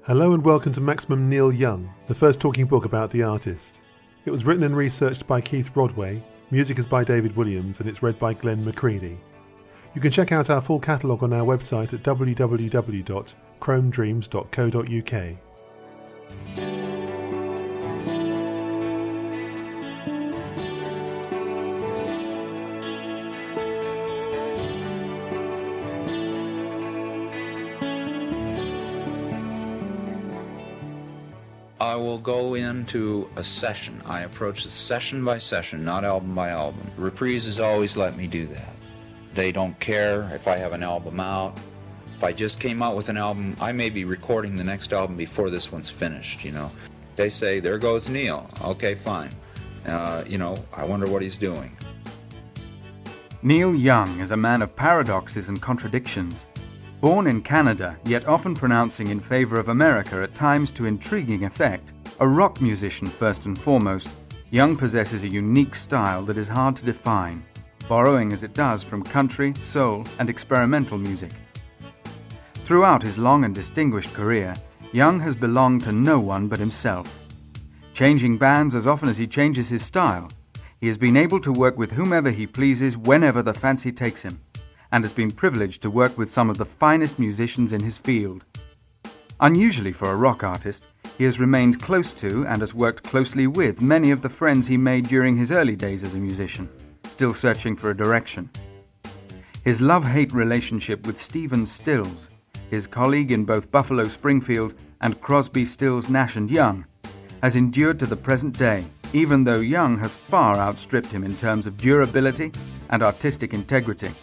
Hello and welcome to Maximum Neil Young, the first talking book about the artist. It was written and researched by Keith Broadway, music is by David Williams, and it's read by Glenn McCready. You can check out our full catalogue on our website at www.chromedreams.co.uk. I will go into a session. I approach it session by session, not album by album. Reprises always let me do that. They don't care if I have an album out. If I just came out with an album, I may be recording the next album before this one's finished, you know. They say, there goes Neil. Okay, fine. I wonder what he's doing. Neil Young is a man of paradoxes and contradictions. Born in Canada, yet often pronouncing in favour of America at times to intriguing effect, a rock musician first and foremost, Young possesses a unique style that is hard to define, borrowing as it does from country, soul and experimental music. Throughout his long and distinguished career, Young has belonged to no one but himself. Changing bands as often as he changes his style, he has been able to work with whomever he pleases whenever the fancy takes him, and has been privileged to work with some of the finest musicians in his field. Unusually for a rock artist, he has remained close to and has worked closely with many of the friends he made during his early days as a musician, still searching for a direction. His love-hate relationship with Stephen Stills, his colleague in both Buffalo Springfield and Crosby, Stills, Nash and Young, has endured to the present day, even though Young has far outstripped him in terms of durability and artistic integrity.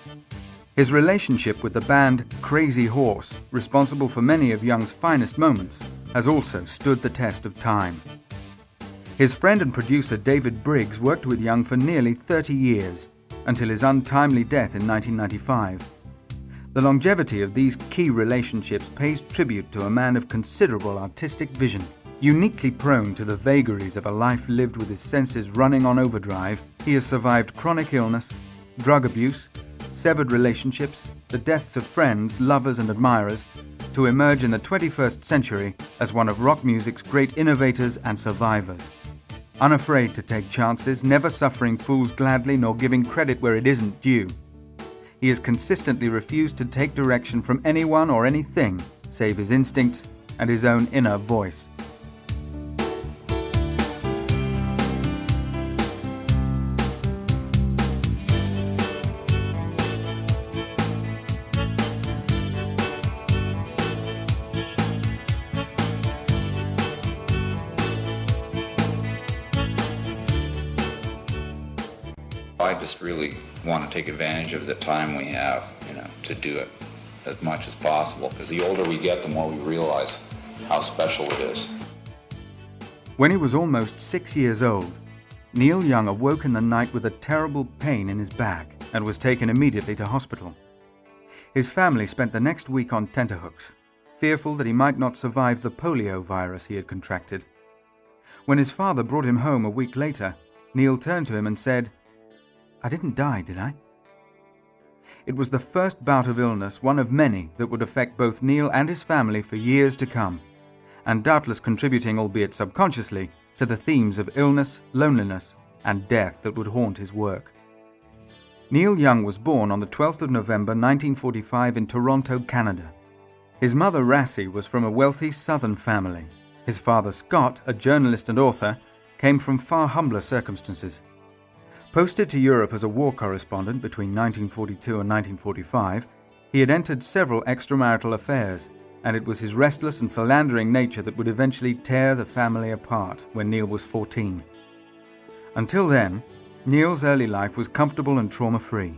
His relationship with the band Crazy Horse, responsible for many of Young's finest moments, has also stood the test of time. His friend and producer David Briggs worked with Young for nearly 30 years, until his untimely death in 1995. The longevity of these key relationships pays tribute to a man of considerable artistic vision. Uniquely prone to the vagaries of a life lived with his senses running on overdrive, he has survived chronic illness, drug abuse, severed relationships, the deaths of friends, lovers and admirers, to emerge in the 21st century as one of rock music's great innovators and survivors. Unafraid to take chances, never suffering fools gladly nor giving credit where it isn't due. He has consistently refused to take direction from anyone or anything save his instincts and his own inner voice. I just really want to take advantage of the time we have, to do it as much as possible, because the older we get, the more we realize how special it is. When he was almost 6 years old, Neil Young awoke in the night with a terrible pain in his back and was taken immediately to hospital. His family spent the next week on tenterhooks, fearful that he might not survive the polio virus he had contracted. When his father brought him home a week later, Neil turned to him and said, "I didn't die, did I?" It was the first bout of illness, one of many, that would affect both Neil and his family for years to come, and doubtless contributing, albeit subconsciously, to the themes of illness, loneliness, and death that would haunt his work. Neil Young was born on the 12th of November 1945 in Toronto, Canada. His mother, Rassie, was from a wealthy southern family. His father, Scott, a journalist and author, came from far humbler circumstances. Posted to Europe as a war correspondent between 1942 and 1945, he had entered several extramarital affairs, and it was his restless and philandering nature that would eventually tear the family apart when Neil was 14. Until then, Neil's early life was comfortable and trauma-free.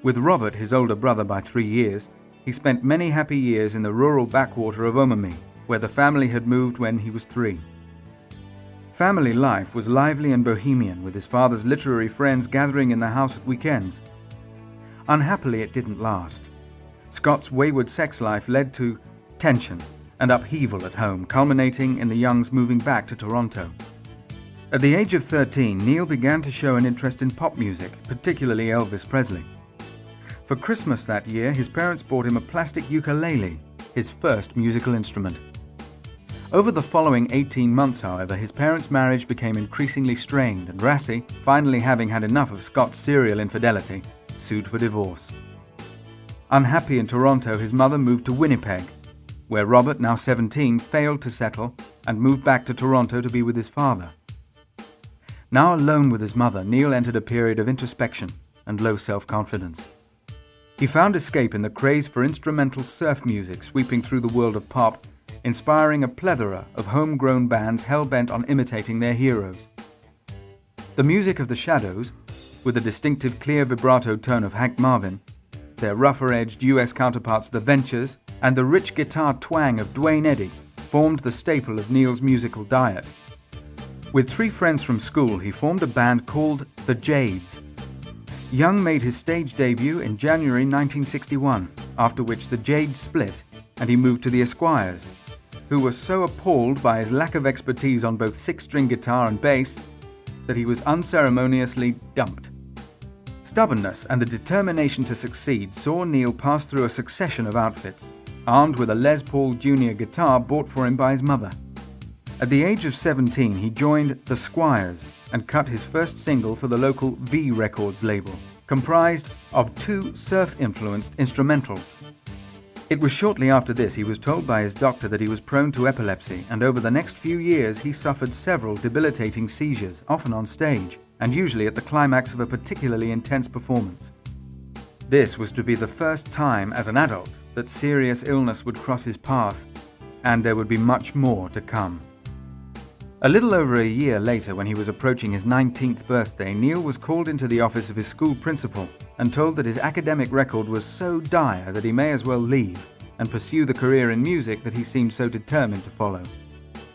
With Robert, his older brother by 3 years, he spent many happy years in the rural backwater of Omami, where the family had moved when he was 3. Family life was lively and bohemian, with his father's literary friends gathering in the house at weekends. Unhappily, it didn't last. Scott's wayward sex life led to tension and upheaval at home, culminating in the Youngs moving back to Toronto. At the age of 13, Neil began to show an interest in pop music, particularly Elvis Presley. For Christmas that year, his parents bought him a plastic ukulele, his first musical instrument. Over the following 18 months, however, his parents' marriage became increasingly strained, and Rassi, finally having had enough of Scott's serial infidelity, sued for divorce. Unhappy in Toronto, his mother moved to Winnipeg, where Robert, now 17, failed to settle and moved back to Toronto to be with his father. Now alone with his mother, Neil entered a period of introspection and low self-confidence. He found escape in the craze for instrumental surf music sweeping through the world of pop, inspiring a plethora of homegrown bands hell-bent on imitating their heroes. The music of the Shadows, with the distinctive clear vibrato tone of Hank Marvin, their rougher-edged US counterparts The Ventures, and the rich guitar twang of Duane Eddy, formed the staple of Neil's musical diet. With 3 friends from school, he formed a band called The Jades. Young made his stage debut in January 1961, after which the Jades split and he moved to the Esquires, who was so appalled by his lack of expertise on both 6-string guitar and bass that he was unceremoniously dumped. Stubbornness and the determination to succeed saw Neil pass through a succession of outfits, armed with a Les Paul Jr. guitar bought for him by his mother. At the age of 17, he joined The Squires and cut his first single for the local V Records label, comprised of 2 surf-influenced instrumentals. It was shortly after this he was told by his doctor that he was prone to epilepsy, and over the next few years he suffered several debilitating seizures, often on stage, and usually at the climax of a particularly intense performance. This was to be the first time as an adult that serious illness would cross his path, and there would be much more to come. A little over a year later, when he was approaching his 19th birthday, Neil was called into the office of his school principal and told that his academic record was so dire that he may as well leave and pursue the career in music that he seemed so determined to follow.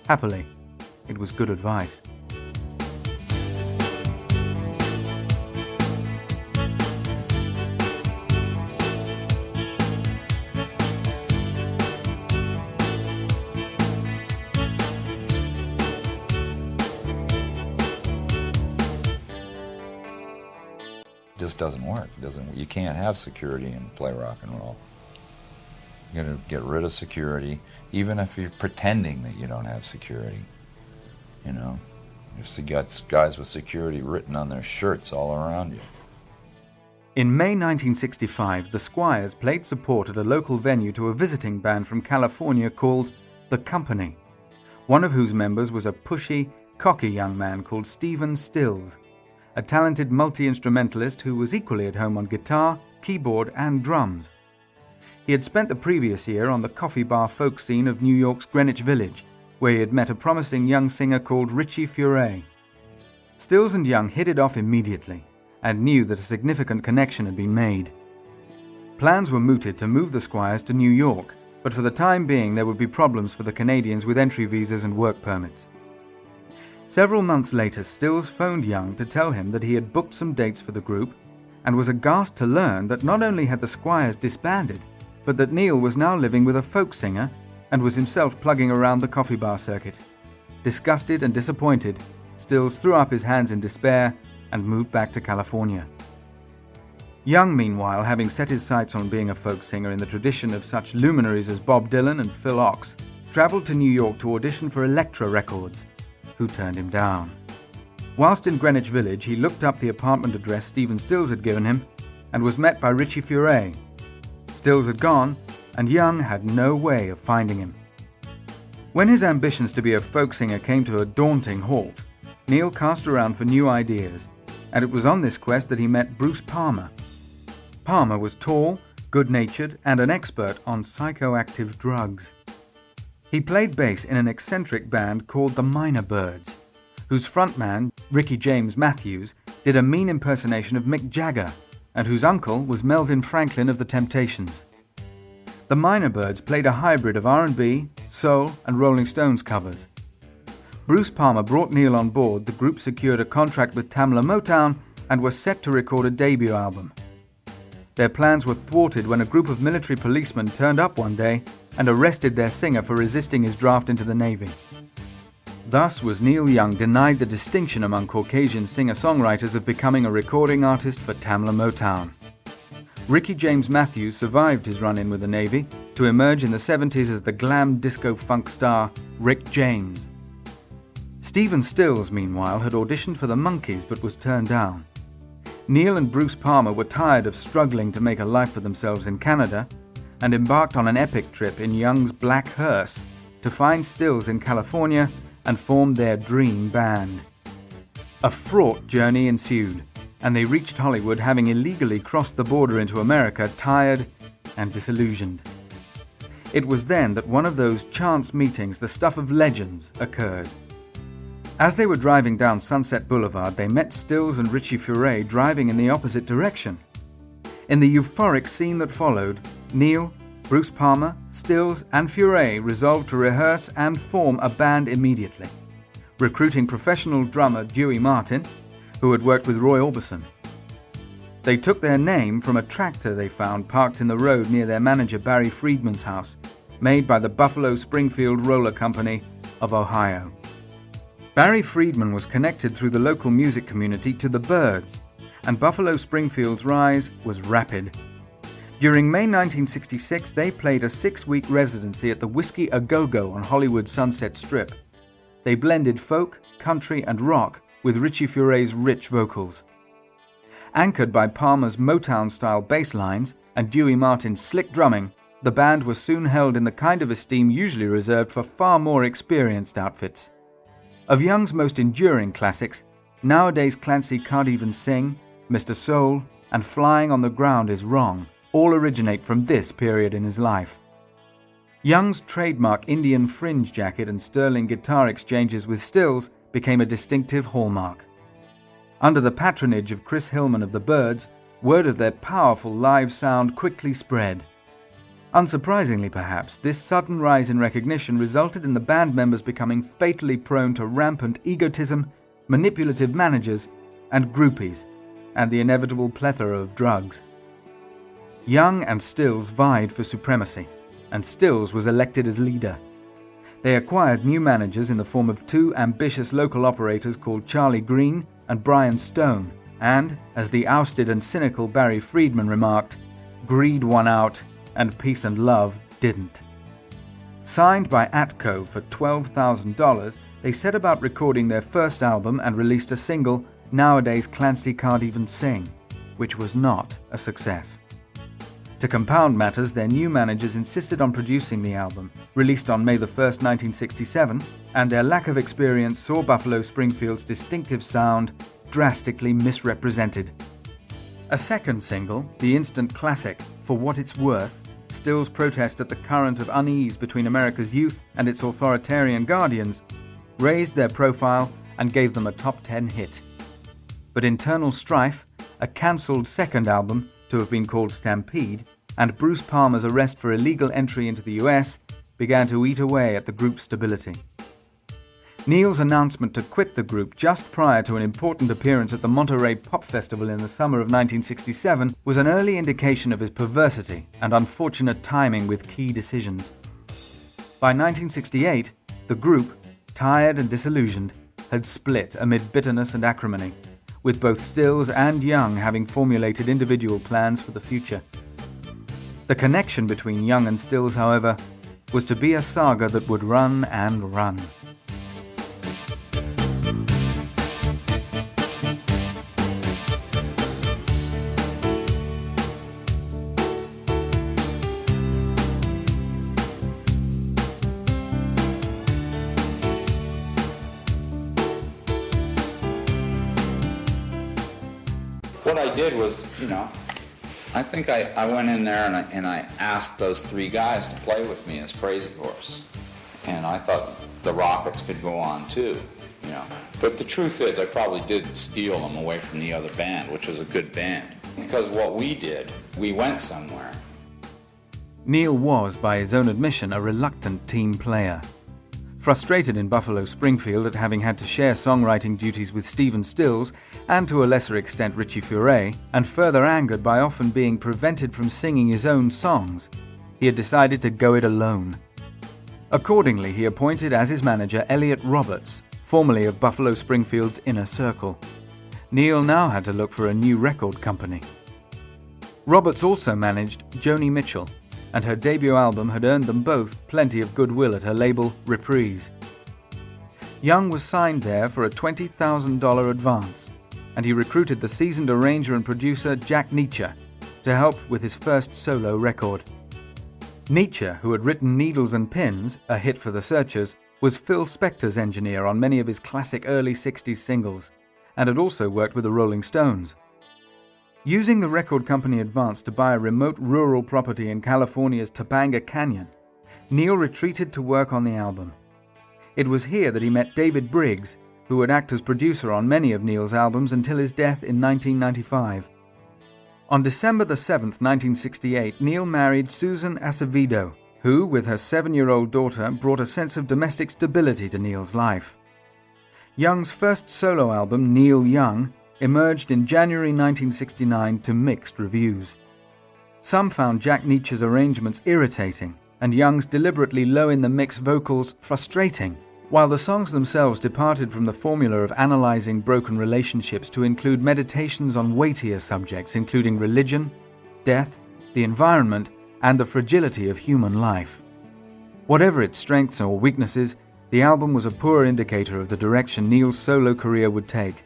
Happily, it was good advice. Just doesn't work. You can't have security and play rock and roll. You're going to get rid of security, even if you're pretending that you don't have security. You know, you've got guys with security written on their shirts all around you. In May 1965, the Squires played support at a local venue to a visiting band from California called The Company, one of whose members was a pushy, cocky young man called Stephen Stills, a talented multi-instrumentalist who was equally at home on guitar, keyboard, and drums. He had spent the previous year on the coffee bar folk scene of New York's Greenwich Village, where he had met a promising young singer called Richie Furay. Stills and Young hit it off immediately, and knew that a significant connection had been made. Plans were mooted to move the Squires to New York, but for the time being there would be problems for the Canadians with entry visas and work permits. Several months later, Stills phoned Young to tell him that he had booked some dates for the group, and was aghast to learn that not only had the Squires disbanded, but that Neil was now living with a folk singer and was himself plugging around the coffee bar circuit. Disgusted and disappointed, Stills threw up his hands in despair and moved back to California. Young, meanwhile, having set his sights on being a folk singer in the tradition of such luminaries as Bob Dylan and Phil Ochs, traveled to New York to audition for Elektra Records, who turned him down. Whilst in Greenwich Village, he looked up the apartment address Stephen Stills had given him and was met by Richie Furay. Stills had gone, and Young had no way of finding him. When his ambitions to be a folk singer came to a daunting halt, Neil cast around for new ideas, and it was on this quest that he met Bruce Palmer. Palmer was tall, good-natured, and an expert on psychoactive drugs. He played bass in an eccentric band called the Minor Birds, whose frontman, Ricky James Matthews, did a mean impersonation of Mick Jagger, and whose uncle was Melvin Franklin of the Temptations. The Minor Birds played a hybrid of R&B, soul, and Rolling Stones covers. Bruce Palmer brought Neil on board. The group secured a contract with Tamla Motown and were set to record a debut album. Their plans were thwarted when a group of military policemen turned up one day and arrested their singer for resisting his draft into the Navy. Thus was Neil Young denied the distinction among Caucasian singer-songwriters of becoming a recording artist for Tamla Motown. Ricky James Matthews survived his run-in with the Navy, to emerge in the 70s as the glam disco funk star Rick James. Stephen Stills, meanwhile, had auditioned for the Monkees but was turned down. Neil and Bruce Palmer were tired of struggling to make a life for themselves in Canada and embarked on an epic trip in Young's black hearse to find Stills in California and form their dream band. A fraught journey ensued, and they reached Hollywood having illegally crossed the border into America, tired and disillusioned. It was then that one of those chance meetings, the stuff of legends, occurred. As they were driving down Sunset Boulevard, they met Stills and Richie Furay driving in the opposite direction. In the euphoric scene that followed, Neil, Bruce Palmer, Stills and Furay resolved to rehearse and form a band immediately, recruiting professional drummer Dewey Martin, who had worked with Roy Orbison. They took their name from a tractor they found parked in the road near their manager Barry Friedman's house, made by the Buffalo Springfield Roller Company of Ohio. Barry Friedman was connected through the local music community to the Byrds, and Buffalo Springfield's rise was rapid. During May 1966, they played a 6-week residency at the Whiskey A Go-Go on Hollywood's Sunset Strip. They blended folk, country and rock with Richie Furay's rich vocals. Anchored by Palmer's Motown-style bass lines and Dewey Martin's slick drumming, the band was soon held in the kind of esteem usually reserved for far more experienced outfits. Of Young's most enduring classics, Nowadays Clancy Can't Even Sing, Mr. Soul, and Flying on the Ground Is Wrong all originate from this period in his life. Young's trademark Indian fringe jacket and sterling guitar exchanges with Stills became a distinctive hallmark. Under the patronage of Chris Hillman of the Byrds, word of their powerful live sound quickly spread. Unsurprisingly perhaps, this sudden rise in recognition resulted in the band members becoming fatally prone to rampant egotism, manipulative managers, and groupies, and the inevitable plethora of drugs. Young and Stills vied for supremacy, and Stills was elected as leader. They acquired new managers in the form of 2 ambitious local operators called Charlie Green and Brian Stone, and, as the ousted and cynical Barry Friedman remarked, greed won out and peace and love didn't. Signed by Atco for $12,000, they set about recording their first album and released a single, Nowadays Clancy Can't Even Sing, which was not a success. To compound matters, their new managers insisted on producing the album, released on May 1, 1967, and their lack of experience saw Buffalo Springfield's distinctive sound drastically misrepresented. A second single, the instant classic, For What It's Worth, Stills' protest at the current of unease between America's youth and its authoritarian guardians, raised their profile and gave them a top 10 hit. But internal strife, a cancelled second album, to have been called Stampede, and Bruce Palmer's arrest for illegal entry into the US began to eat away at the group's stability. Neil's announcement to quit the group just prior to an important appearance at the Monterey Pop Festival in the summer of 1967 was an early indication of his perversity and unfortunate timing with key decisions. By 1968, the group, tired and disillusioned, had split amid bitterness and acrimony, with both Stills and Young having formulated individual plans for the future. The connection between Young and Stills, however, was to be a saga that would run and run. What I did was, I think I went in there and I asked those 3 guys to play with me as Crazy Horse. And I thought the Rockets could go on too, But the truth is I probably did steal them away from the other band, which was a good band. Because what we did, we went somewhere. Neil was, by his own admission, a reluctant team player. Frustrated in Buffalo Springfield at having had to share songwriting duties with Stephen Stills and to a lesser extent Richie Furay, and further angered by often being prevented from singing his own songs, he had decided to go it alone. Accordingly, he appointed as his manager Elliot Roberts, formerly of Buffalo Springfield's Inner Circle. Neil now had to look for a new record company. Roberts also managed Joni Mitchell, and her debut album had earned them both plenty of goodwill at her label, Reprise. Young was signed there for a $20,000 advance, and he recruited the seasoned arranger and producer Jack Nietzsche to help with his first solo record. Nietzsche, who had written Needles and Pins, a hit for the Searchers, was Phil Spector's engineer on many of his classic early 60s singles, and had also worked with the Rolling Stones. Using the record company advance to buy a remote rural property in California's Topanga Canyon, Neil retreated to work on the album. It was here that he met David Briggs, who would act as producer on many of Neil's albums until his death in 1995. On December 7, 1968, Neil married Susan Acevedo, who, with her 7-year-old daughter, brought a sense of domestic stability to Neil's life. Young's first solo album, Neil Young, emerged in January 1969 to mixed reviews. Some found Jack Nietzsche's arrangements irritating and Young's deliberately low-in-the-mix vocals frustrating, while the songs themselves departed from the formula of analyzing broken relationships to include meditations on weightier subjects including religion, death, the environment, and the fragility of human life. Whatever its strengths or weaknesses, the album was a poor indicator of the direction Neil's solo career would take,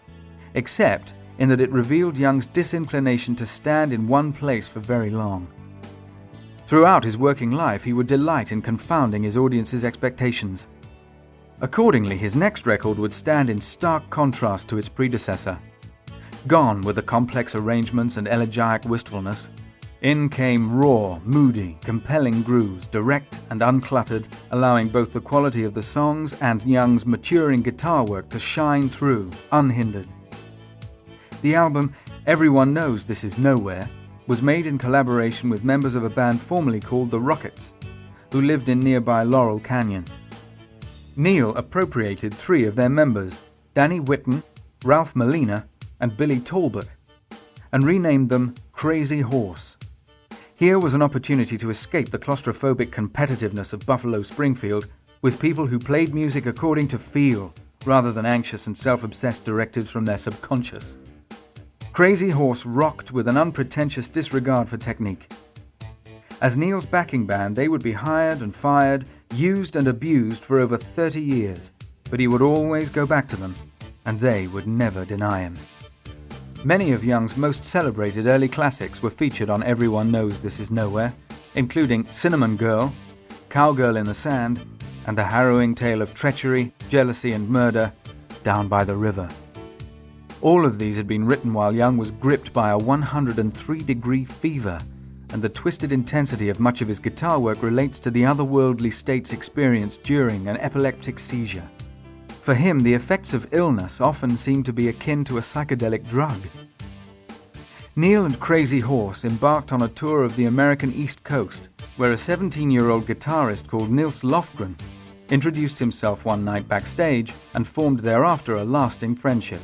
except in that it revealed Young's disinclination to stand in one place for very long. Throughout his working life, he would delight in confounding his audience's expectations. Accordingly, his next record would stand in stark contrast to its predecessor. Gone were the complex arrangements and elegiac wistfulness. In came raw, moody, compelling grooves, direct and uncluttered, allowing both the quality of the songs and Young's maturing guitar work to shine through, unhindered. The album, Everyone Knows This Is Nowhere, was made in collaboration with members of a band formerly called the Rockets, who lived in nearby Laurel Canyon. Neil appropriated 3 of their members, Danny Whitten, Ralph Molina, and Billy Talbot, and renamed them Crazy Horse. Here was an opportunity to escape the claustrophobic competitiveness of Buffalo Springfield with people who played music according to feel, rather than anxious and self-obsessed directives from their subconscious. Crazy Horse rocked with an unpretentious disregard for technique. As Neil's backing band, they would be hired and fired, used and abused for over 30 years, but he would always go back to them, and they would never deny him. Many of Young's most celebrated early classics were featured on Everyone Knows This Is Nowhere, including Cinnamon Girl, Cowgirl in the Sand, and the harrowing tale of treachery, jealousy and murder, Down by the River. All of these had been written while Young was gripped by a 103-degree fever, and the twisted intensity of much of his guitar work relates to the otherworldly states experienced during an epileptic seizure. For him, the effects of illness often seem to be akin to a psychedelic drug. Neil and Crazy Horse embarked on a tour of the American East Coast, where a 17-year-old guitarist called Nils Lofgren introduced himself one night backstage and formed thereafter a lasting friendship.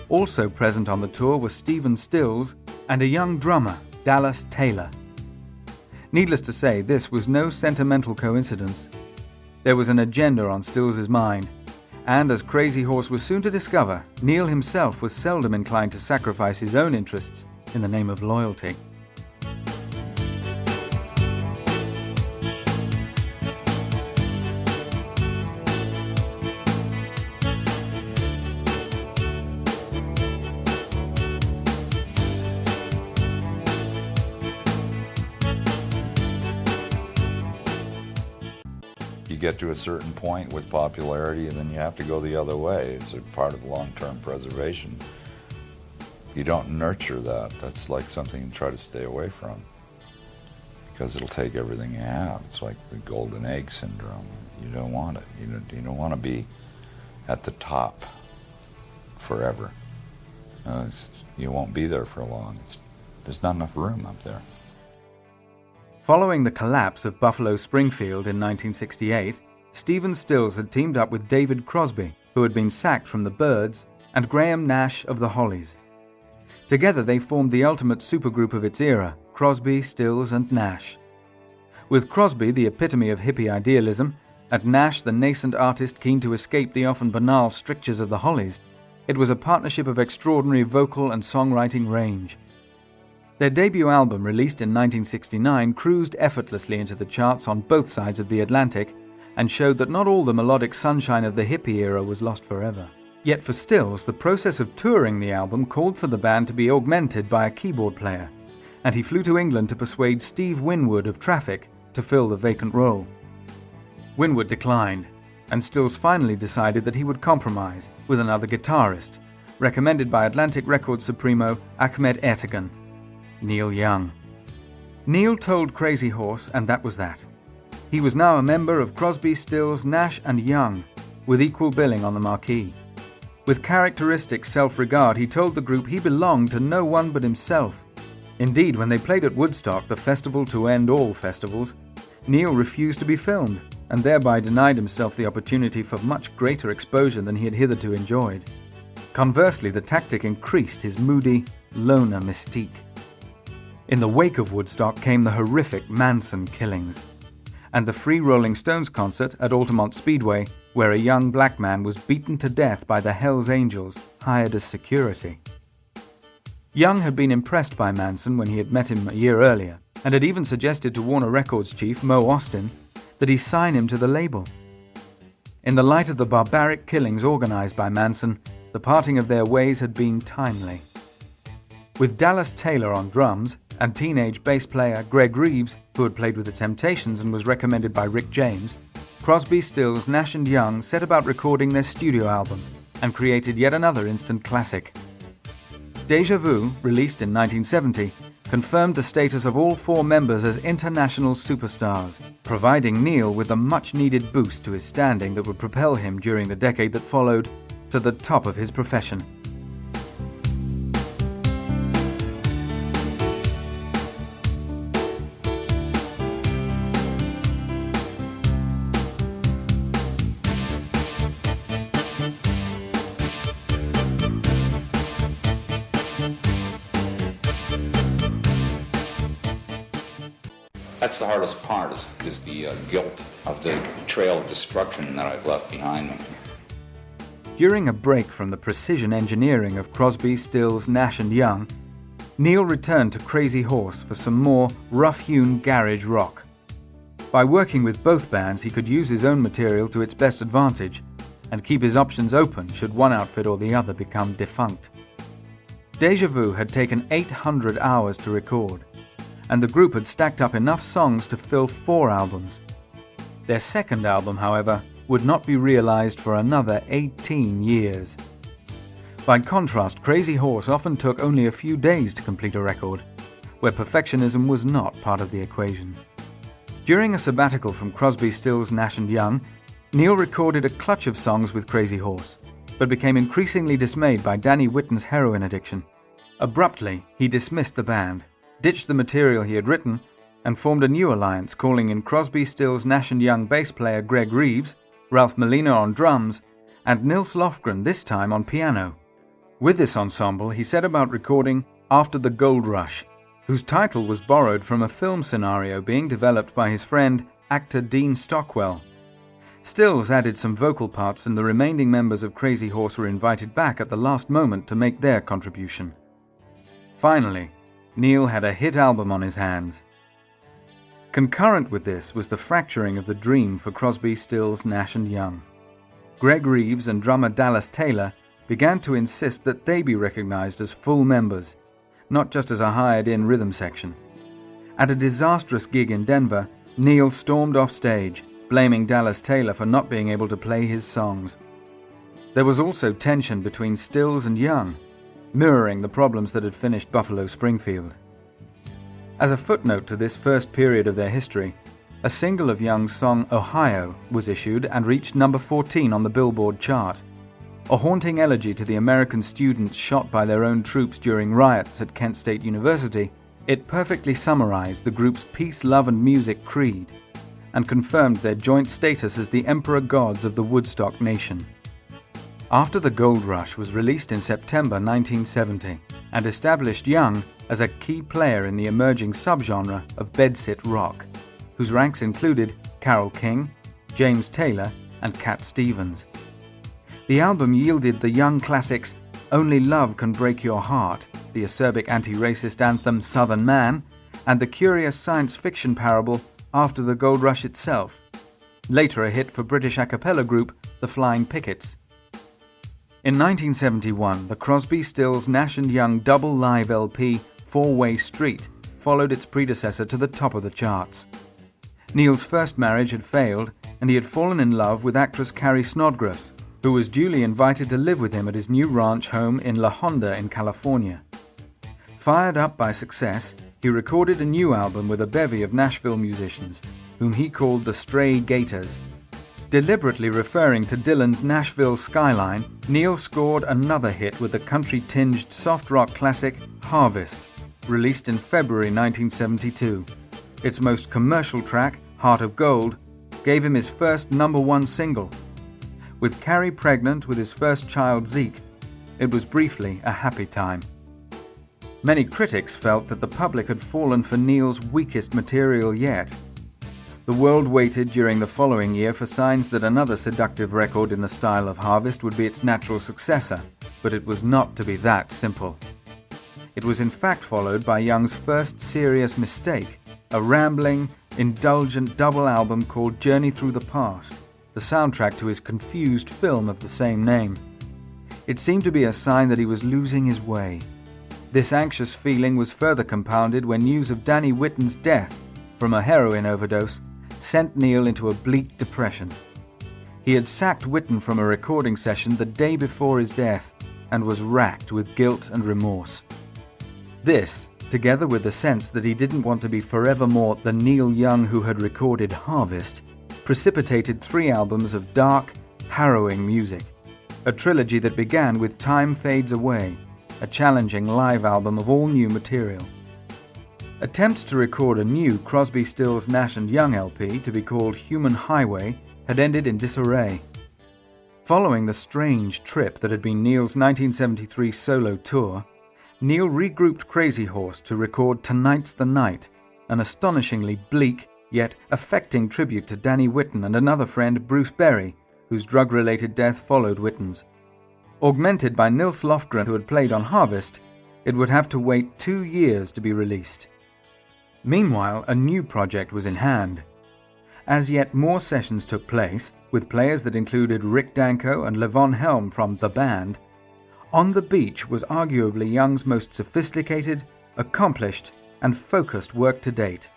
Also present on the tour were Stephen Stills and a young drummer, Dallas Taylor. Needless to say, this was no sentimental coincidence. There was an agenda on Stills' mind, and as Crazy Horse was soon to discover, Neil himself was seldom inclined to sacrifice his own interests in the name of loyalty. You get to a certain point with popularity and then you have to go the other way. It's a part of long-term preservation. You don't nurture that. That's like something you try to stay away from because it'll take everything you have. It's like the golden egg syndrome. You don't want it. You don't want to be at the top forever. You won't be there for long. There's not enough room up there. Following the collapse of Buffalo Springfield in 1968, Stephen Stills had teamed up with David Crosby, who had been sacked from the Byrds, and Graham Nash of the Hollies. Together they formed the ultimate supergroup of its era, Crosby, Stills and Nash. With Crosby, the epitome of hippie idealism, and Nash, the nascent artist keen to escape the often banal strictures of the Hollies, it was a partnership of extraordinary vocal and songwriting range. Their debut album, released in 1969, cruised effortlessly into the charts on both sides of the Atlantic and showed that not all the melodic sunshine of the hippie era was lost forever. Yet for Stills, the process of touring the album called for the band to be augmented by a keyboard player, and he flew to England to persuade Steve Winwood of Traffic to fill the vacant role. Winwood declined, and Stills finally decided that he would compromise with another guitarist, recommended by Atlantic Records supremo Ahmet Ertegun, Neil Young. Neil told Crazy Horse, and that was that. He was now a member of Crosby, Stills, Nash and Young, with equal billing on the marquee. With characteristic self-regard, he told the group he belonged to no one but himself. Indeed, when they played at Woodstock, the festival to end all festivals, Neil refused to be filmed, and thereby denied himself the opportunity for much greater exposure than he had hitherto enjoyed. Conversely, the tactic increased his moody, loner mystique. In the wake of Woodstock came the horrific Manson killings, and the Free Rolling Stones concert at Altamont Speedway, where a young black man was beaten to death by the Hells Angels hired as security. Young had been impressed by Manson when he had met him a year earlier, and had even suggested to Warner Records chief Mo Austin that he sign him to the label. In the light of the barbaric killings organized by Manson, the parting of their ways had been timely. With Dallas Taylor on drums and teenage bass player Greg Reeves, who had played with the Temptations and was recommended by Rick James, Crosby, Stills, Nash and Young set about recording their studio album and created yet another instant classic. Deja Vu, released in 1970, confirmed the status of all four members as international superstars, providing Neil with a much-needed boost to his standing that would propel him during the decade that followed to the top of his profession. That's the hardest part, is the guilt of the trail of destruction that I've left behind me. During a break from the precision engineering of Crosby, Stills, Nash and Young, Neil returned to Crazy Horse for some more rough-hewn garage rock. By working with both bands, he could use his own material to its best advantage and keep his options open should one outfit or the other become defunct. Deja Vu had taken 800 hours to record, and the group had stacked up enough songs to fill 4 albums. Their second album, however, would not be realized for another 18 years. By contrast, Crazy Horse often took only a few days to complete a record, where perfectionism was not part of the equation. During a sabbatical from Crosby, Stills, Nash and Young, Neil recorded a clutch of songs with Crazy Horse, but became increasingly dismayed by Danny Whitten's heroin addiction. Abruptly, he dismissed the band, ditched the material he had written, and formed a new alliance calling in Crosby, Stills, Nash and Young bass player Greg Reeves, Ralph Molina on drums, and Nils Lofgren this time on piano. With this ensemble, he set about recording After the Gold Rush, whose title was borrowed from a film scenario being developed by his friend, actor Dean Stockwell. Stills added some vocal parts, and the remaining members of Crazy Horse were invited back at the last moment to make their contribution. Finally, Neil had a hit album on his hands. Concurrent with this was the fracturing of the dream for Crosby, Stills, Nash and Young. Greg Reeves and drummer Dallas Taylor began to insist that they be recognized as full members, not just as a hired-in rhythm section. At a disastrous gig in Denver, Neil stormed off stage, blaming Dallas Taylor for not being able to play his songs. There was also tension between Stills and Young, mirroring the problems that had finished Buffalo Springfield. As a footnote to this first period of their history, a single of Young's song Ohio was issued and reached number 14 on the Billboard chart. A haunting elegy to the American students shot by their own troops during riots at Kent State University, it perfectly summarized the group's peace, love and music creed and confirmed their joint status as the emperor gods of the Woodstock Nation. After the Gold Rush was released in September 1970 and established Young as a key player in the emerging subgenre of bedsit rock, whose ranks included Carole King, James Taylor, and Cat Stevens. The album yielded the Young classics Only Love Can Break Your Heart the acerbic anti-racist anthem Southern Man, and the curious science fiction parable After the Gold Rush itself, later a hit for British a cappella group The Flying Pickets. In 1971, the Crosby, Stills, Nash & Young double live LP Four-Way Street followed its predecessor to the top of the charts. Neil's first marriage had failed, and he had fallen in love with actress Carrie Snodgrass, who was duly invited to live with him at his new ranch home in La Honda in California. Fired up by success, he recorded a new album with a bevy of Nashville musicians, whom he called the Stray Gators. Deliberately referring to Dylan's Nashville skyline, Neil scored another hit with the country-tinged soft rock classic Harvest, released in February 1972. Its most commercial track, Heart of Gold, gave him his first #1 single. With Carrie pregnant with his first child Zeke, it was briefly a happy time. Many critics felt that the public had fallen for Neil's weakest material yet. The world waited during the following year for signs that another seductive record in the style of Harvest would be its natural successor, but it was not to be that simple. It was in fact followed by Young's first serious mistake, a rambling, indulgent double album called Journey Through the Past, the soundtrack to his confused film of the same name. It seemed to be a sign that he was losing his way. This anxious feeling was further compounded when news of Danny Whitten's death from a heroin overdose sent Neil into a bleak depression. He had sacked Whitten from a recording session the day before his death and was racked with guilt and remorse. This, together with the sense that he didn't want to be forevermore the Neil Young who had recorded Harvest, precipitated 3 albums of dark, harrowing music, a trilogy that began with Time Fades Away, a challenging live album of all new material. Attempts to record a new Crosby, Stills, Nash & Young LP to be called Human Highway had ended in disarray. Following the strange trip that had been Neil's 1973 solo tour, Neil regrouped Crazy Horse to record Tonight's the Night, an astonishingly bleak yet affecting tribute to Danny Whitten and another friend, Bruce Berry, whose drug-related death followed Whitten's. Augmented by Nils Lofgren, who had played on Harvest, it would have to wait 2 years to be released. Meanwhile, a new project was in hand. As yet more sessions took place, with players that included Rick Danko and Levon Helm from The Band, On the Beach was arguably Young's most sophisticated, accomplished, and focused work to date.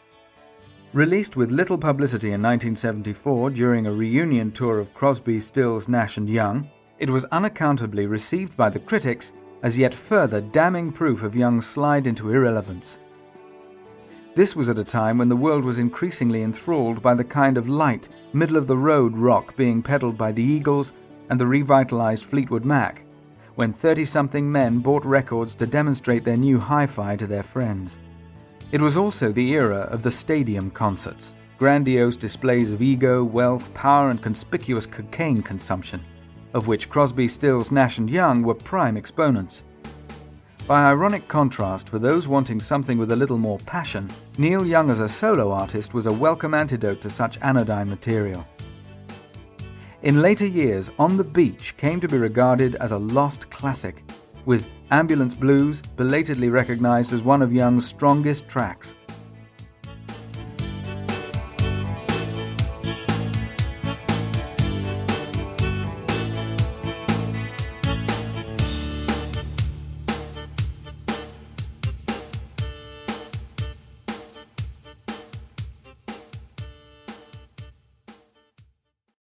Released with little publicity in 1974 during a reunion tour of Crosby, Stills, Nash & Young, it was unaccountably received by the critics as yet further damning proof of Young's slide into irrelevance. This was at a time when the world was increasingly enthralled by the kind of light, middle-of-the-road rock being peddled by the Eagles and the revitalized Fleetwood Mac, when 30-something men bought records to demonstrate their new hi-fi to their friends. It was also the era of the stadium concerts, grandiose displays of ego, wealth, power, and conspicuous cocaine consumption, of which Crosby, Stills, Nash & Young were prime exponents. By ironic contrast, for those wanting something with a little more passion, Neil Young as a solo artist was a welcome antidote to such anodyne material. In later years, On the Beach came to be regarded as a lost classic, with Ambulance Blues belatedly recognized as one of Young's strongest tracks.